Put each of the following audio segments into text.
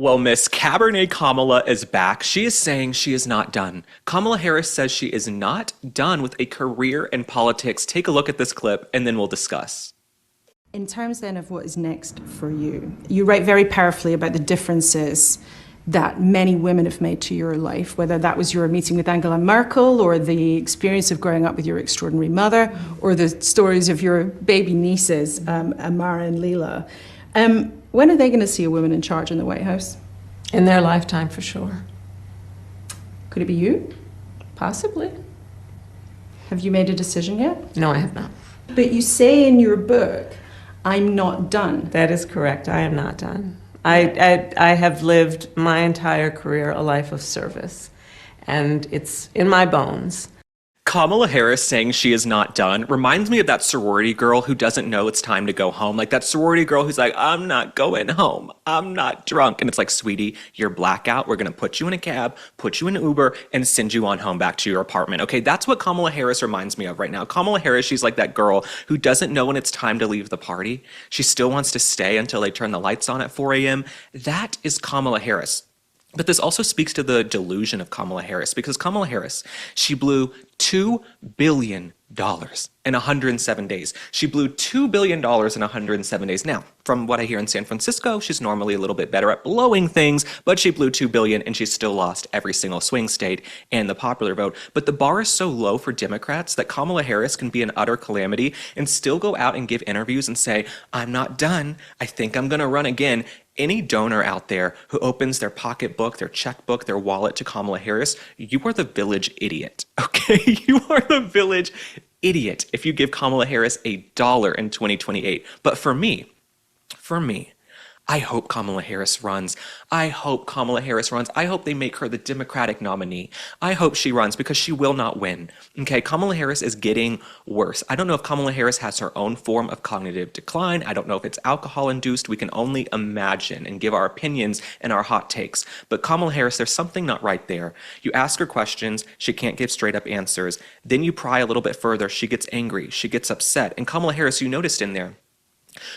Well, Miss Cabernet Kamala is back. She is saying she is not done. Kamala Harris says she is not done with a career in politics. Take a look at this clip and then we'll discuss. In terms then of what is next for you, you write very powerfully about the differences that many women have made to your life, whether that was your meeting with Angela Merkel or the experience of growing up with your extraordinary mother or the stories of your baby nieces, Amara and Leela. When are they going to see a woman in charge in the White House? In their lifetime, for sure. Could it be you? Possibly. Have you made a decision yet? No, I have not. But you say in your book, I'm not done. That is correct. I am not done. I have lived my entire career a life of service, and it's in my bones. Kamala Harris saying she is not done reminds me of that sorority girl who doesn't know it's time to go home. Like that sorority girl who's like, I'm not going home. I'm not drunk. And it's like, sweetie, you're blackout. We're going to put you in a cab, put you in an Uber, and send you on home back to your apartment. Okay, that's what Kamala Harris reminds me of right now. Kamala Harris, she's like that girl who doesn't know when it's time to leave the party. She still wants to stay until they turn the lights on at 4 a.m. That is Kamala Harris. But this also speaks to the delusion of Kamala Harris, because Kamala Harris, she blew $2 billion in 107 days. She blew $2 billion in 107 days. Now, from what I hear in San Francisco, she's normally a little bit better at blowing things, but she blew $2 billion and she still lost every single swing state and the popular vote. But the bar is so low for Democrats that Kamala Harris can be an utter calamity and still go out and give interviews and say, I'm not done. I think I'm going to run again. Any donor out there who opens their pocketbook, their checkbook, their wallet to Kamala Harris, you are the village idiot, okay? You are the village idiot if you give Kamala Harris $1 in 2028. But for me, I hope Kamala Harris runs. I hope Kamala Harris runs. I hope they make her the Democratic nominee. I hope she runs because she will not win. Okay, Kamala Harris is getting worse. I don't know if Kamala Harris has her own form of cognitive decline. I don't know if it's alcohol-induced. We can only imagine and give our opinions and our hot takes. But Kamala Harris, there's something not right there. You ask her questions, she can't give straight-up answers. Then you pry a little bit further, she gets angry, she gets upset. And Kamala Harris, you noticed in there,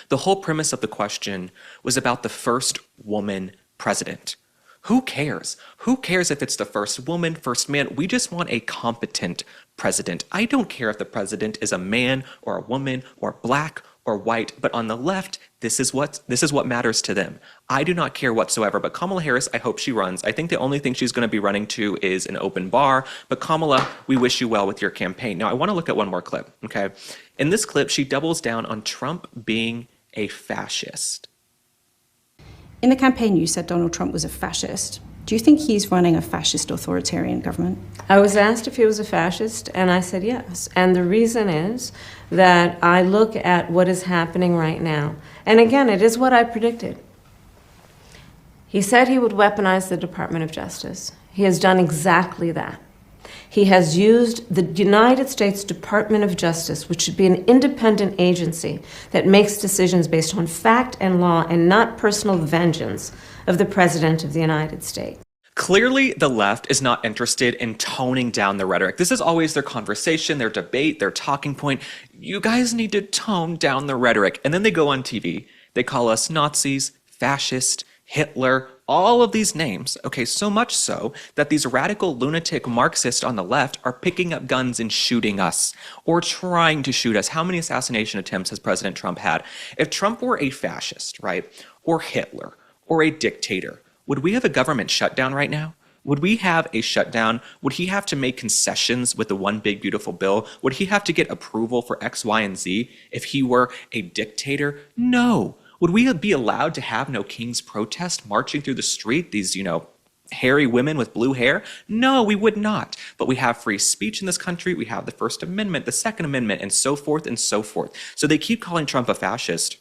the whole premise of the question was about the first woman president. Who cares? Who cares if it's the first woman, first man? We just want a competent president. I don't care if the president is a man or a woman or black or white, but on the left, this is what matters to them. I do not care whatsoever, but Kamala Harris, I hope she runs. I think the only thing she's going to be running to is an open bar, but Kamala, we wish you well with your campaign. Now, I want to look at one more clip, okay? In this clip, she doubles down on Trump being a fascist. In the campaign, you said Donald Trump was a fascist. Do you think he's running a fascist authoritarian government? I was asked if he was a fascist, and I said yes. And the reason is that I look at what is happening right now. And again, it is what I predicted. He said he would weaponize the Department of Justice. He has done exactly that. He has used the United States Department of Justice, which should be an independent agency that makes decisions based on fact and law and not personal vengeance of the President of the United States. Clearly, the left is not interested in toning down the rhetoric. This is always their conversation, their debate, their talking point. You guys need to tone down the rhetoric. And then they go on TV. They call us Nazis, fascist, Hitler, all of these names. Okay, so much so that these radical lunatic Marxists on the left are picking up guns and shooting us or trying to shoot us. How many assassination attempts has President Trump had? If Trump were a fascist, right, or Hitler, or a dictator, would we have a government shutdown right now? Would we have a shutdown? Would he have to make concessions with the one big beautiful bill? Would he have to get approval for X, Y, and Z if he were a dictator? No. Would we be allowed to have no king's protest marching through the street, these, hairy women with blue hair? No, we would not. But we have free speech in this country. We have the First Amendment, the Second Amendment, and so forth and so forth. So they keep calling Trump a fascist,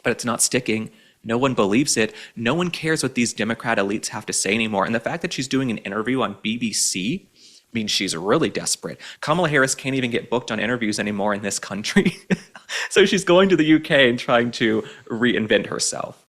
but it's not sticking. No one believes it. No one cares what these Democrat elites have to say anymore. And the fact that she's doing an interview on BBC means she's really desperate. Kamala Harris can't even get booked on interviews anymore in this country. So she's going to the UK and trying to reinvent herself.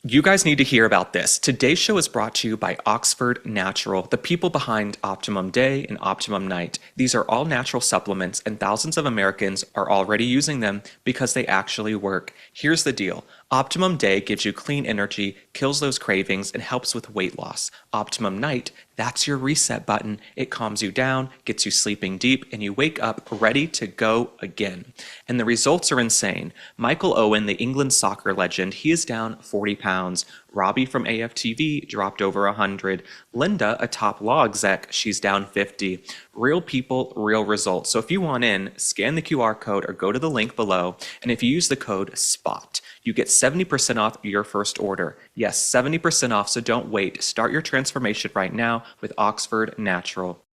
You guys need to hear about this. Today's show is brought to you by Oxford Natural, the people behind Optimum Day and Optimum Night. These are all natural supplements, and thousands of Americans are already using them because they actually work. Here's the deal. Optimum Day gives you clean energy, kills those cravings, and helps with weight loss. Optimum Night, that's your reset button. It calms you down, gets you sleeping deep, and you wake up ready to go again. And the results are insane. Michael Owen, the England soccer legend, he is down 40 pounds. Robbie from AFTV dropped over 100. Linda, a top law exec, she's down 50. Real people, real results. So if you want in, scan the QR code or go to the link below. And if you use the code SPOT, you get 70% off your first order. Yes, 70% off, so don't wait. Start your transformation right now with Oxford Natural.